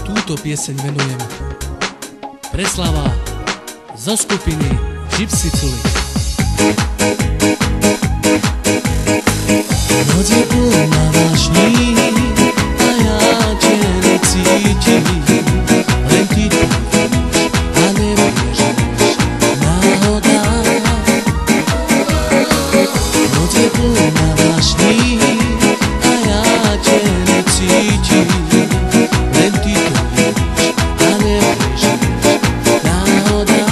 túto pieseň venujem. Preslava zo skupiny Gypsy Culi. Noc je plná vášní a ja ťa necítim, len ty tu vidíš a nevieš, náhoda. Noc je plná vášní a ja ťa necítim, len ty tu vidíš a nevieš, náhoda,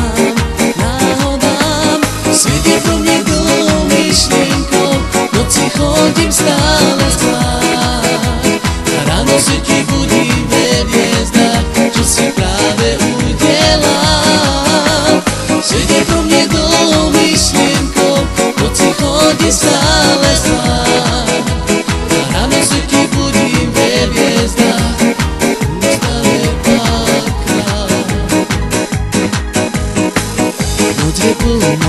náhoda. Svet je pro mne dlhou myšlienkou, noci chodím stále spať a ráno sa ti budím ve hviezdách, čo si práve udelal. Svet je pro mne dlhou myšlienkou, noci chodím stále spať a ráno sa ti budím ve hviezdách, ústave plákať. Noc je plná